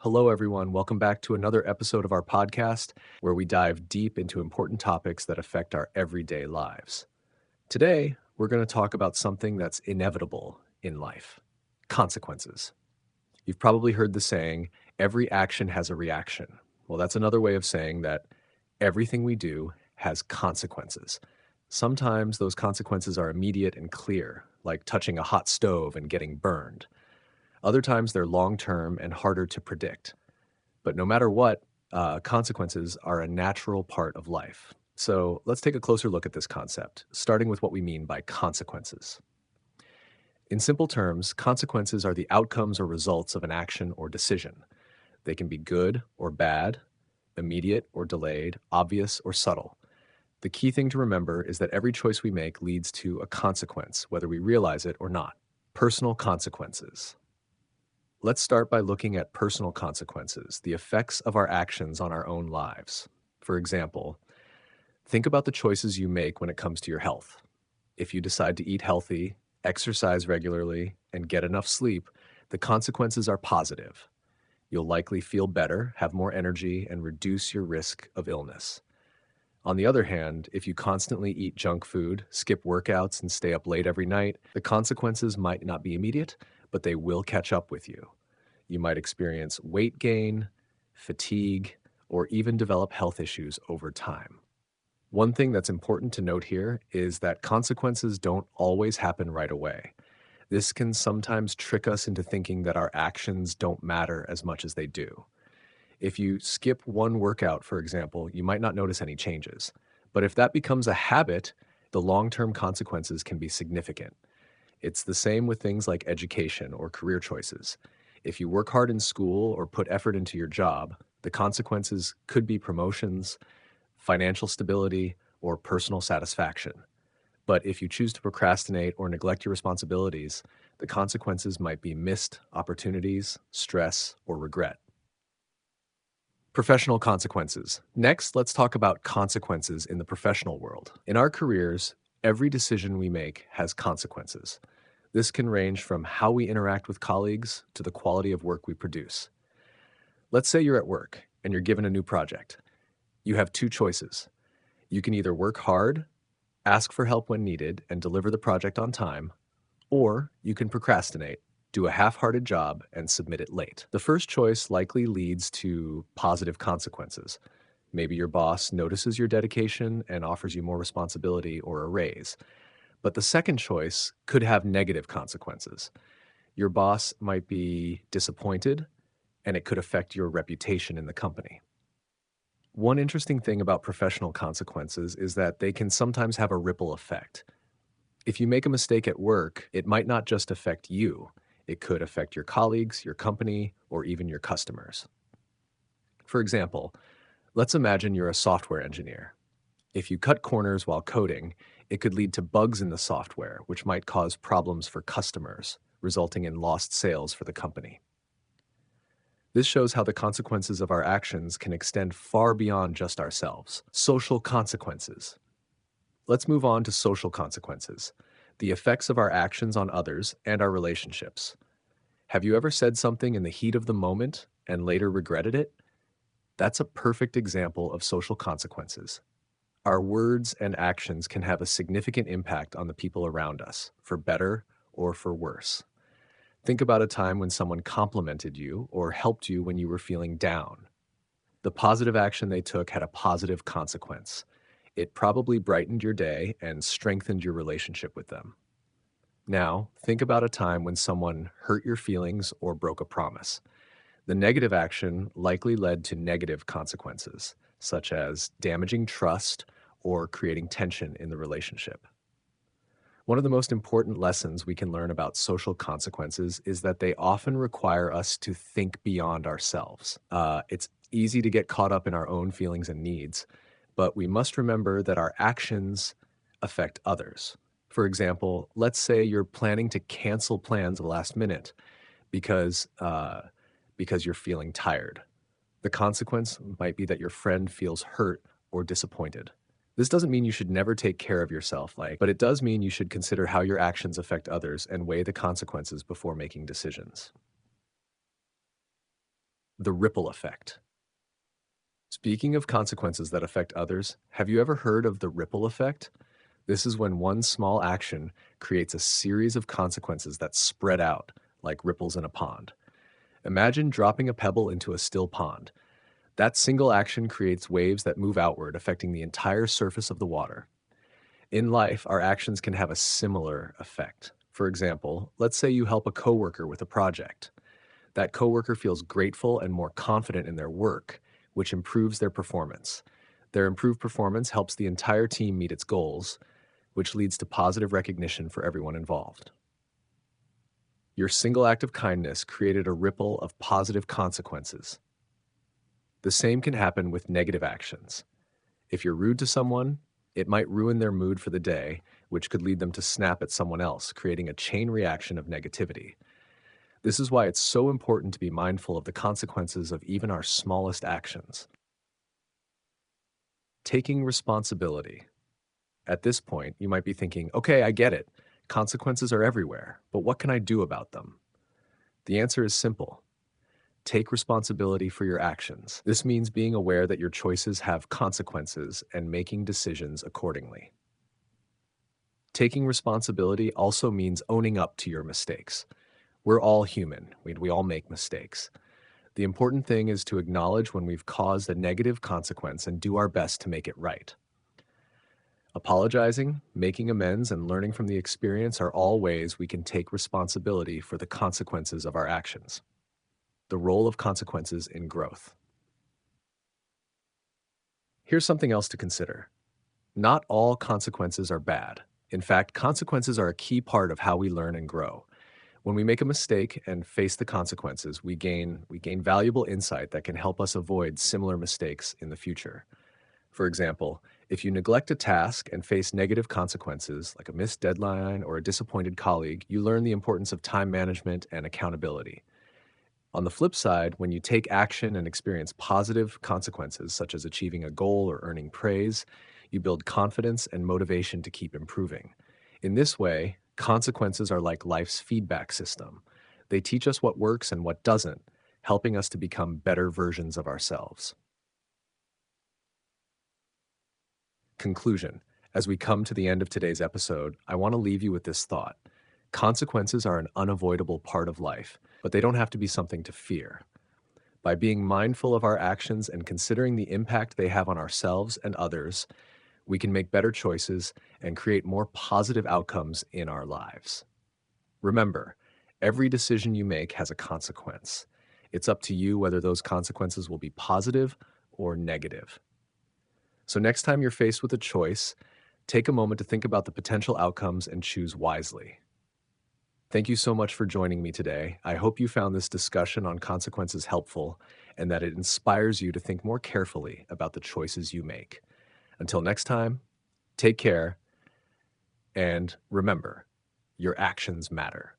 Hello, everyone. Welcome back to another episode of our podcast where we dive deep into important topics that affect our everyday lives. Today, we're going to talk about something that's inevitable in life: consequences. You've probably heard the saying, every action has a reaction. Well, that's another way of saying that everything we do has consequences. Sometimes those consequences are immediate and clear, like touching a hot stove and getting burned. Other times they're long term and harder to predict. But no matter what, consequences are a natural part of life. So let's take a closer look at this concept, starting with what we mean by consequences. In simple terms, consequences are the outcomes or results of an action or decision. They can be good or bad, immediate or delayed, obvious or subtle. The key thing to remember is that every choice we make leads to a consequence, whether we realize it or not. Personal consequences. Let's start by looking at personal consequences, the effects of our actions on our own lives. For example, think about the choices you make when it comes to your health. If you decide to eat healthy, exercise regularly, and get enough sleep, the consequences are positive. You'll likely feel better, have more energy, and reduce your risk of illness. On the other hand, if you constantly eat junk food, skip workouts, and stay up late every night, the consequences might not be immediate, but they will catch up with you. You might experience weight gain, fatigue, or even develop health issues over time. One thing that's important to note here is that consequences don't always happen right away. This can sometimes trick us into thinking that our actions don't matter as much as they do. If you skip one workout, for example, you might not notice any changes. But if that becomes a habit, the long-term consequences can be significant. It's the same with things like education or career choices. If you work hard in school or put effort into your job, the consequences could be promotions, financial stability, or personal satisfaction. But if you choose to procrastinate or neglect your responsibilities, the consequences might be missed opportunities, stress, or regret. Professional consequences. Next, let's talk about consequences in the professional world. In our careers, every decision we make has consequences. This can range from how we interact with colleagues to the quality of work we produce. Let's say you're at work and you're given a new project. You have two choices. You can either work hard, ask for help when needed, and deliver the project on time, or you can procrastinate, do a half-hearted job, and submit it late. The first choice likely leads to positive consequences. Maybe your boss notices your dedication and offers you more responsibility or a raise. But the second choice could have negative consequences. Your boss might be disappointed, and it could affect your reputation in the company. One interesting thing about professional consequences is that they can sometimes have a ripple effect. If you make a mistake at work, it might not just affect you. It could affect your colleagues, your company, or even your customers. For example, let's imagine you're a software engineer. If you cut corners while coding, it could lead to bugs in the software, which might cause problems for customers, resulting in lost sales for the company. This shows how the consequences of our actions can extend far beyond just ourselves. Social consequences. Let's move on to social consequences, the effects of our actions on others and our relationships. Have you ever said something in the heat of the moment and later regretted it? That's a perfect example of social consequences. Our words and actions can have a significant impact on the people around us, for better or for worse. Think about a time when someone complimented you or helped you when you were feeling down. The positive action they took had a positive consequence. It probably brightened your day and strengthened your relationship with them. Now, think about a time when someone hurt your feelings or broke a promise. The negative action likely led to negative consequences, such as damaging trust or creating tension in the relationship. One of the most important lessons we can learn about social consequences is that they often require us to think beyond ourselves. It's easy to get caught up in our own feelings and needs, but we must remember that our actions affect others. For example, let's say you're planning to cancel plans at the last minute because you're feeling tired. The consequence might be that your friend feels hurt or disappointed. This doesn't mean you should never take care of yourself, but it does mean you should consider how your actions affect others and weigh the consequences before making decisions. The ripple effect. Speaking of consequences that affect others, have you ever heard of the ripple effect? This is when one small action creates a series of consequences that spread out like ripples in a pond. Imagine dropping a pebble into a still pond. That single action creates waves that move outward, affecting the entire surface of the water. In life, our actions can have a similar effect. For example, let's say you help a coworker with a project. That coworker feels grateful and more confident in their work, which improves their performance. Their improved performance helps the entire team meet its goals, which leads to positive recognition for everyone involved. Your single act of kindness created a ripple of positive consequences. The same can happen with negative actions. If you're rude to someone, it might ruin their mood for the day, which could lead them to snap at someone else, creating a chain reaction of negativity. This is why it's so important to be mindful of the consequences of even our smallest actions. Taking responsibility. At this point, you might be thinking, okay, I get it. Consequences are everywhere, but what can I do about them? The answer is simple. Take responsibility for your actions. This means being aware that your choices have consequences and making decisions accordingly. Taking responsibility also means owning up to your mistakes. We're all human. We all make mistakes. The important thing is to acknowledge when we've caused a negative consequence and do our best to make it right. Apologizing, making amends, and learning from the experience are all ways we can take responsibility for the consequences of our actions. The role of consequences in growth. Here's something else to consider. Not all consequences are bad. In fact, consequences are a key part of how we learn and grow. When we make a mistake and face the consequences, we gain valuable insight that can help us avoid similar mistakes in the future. For example, if you neglect a task and face negative consequences, like a missed deadline or a disappointed colleague, you learn the importance of time management and accountability. On the flip side, when you take action and experience positive consequences, such as achieving a goal or earning praise, you build confidence and motivation to keep improving. In this way, consequences are like life's feedback system. They teach us what works and what doesn't, helping us to become better versions of ourselves. Conclusion. As we come to the end of today's episode, I want to leave you with this thought. Consequences are an unavoidable part of life, but they don't have to be something to fear. By being mindful of our actions and considering the impact they have on ourselves and others, we can make better choices and create more positive outcomes in our lives. Remember, every decision you make has a consequence. It's up to you whether those consequences will be positive or negative. So, next time you're faced with a choice, take a moment to think about the potential outcomes and choose wisely. Thank you so much for joining me today. I hope you found this discussion on consequences helpful and that it inspires you to think more carefully about the choices you make. Until next time, take care and remember, your actions matter.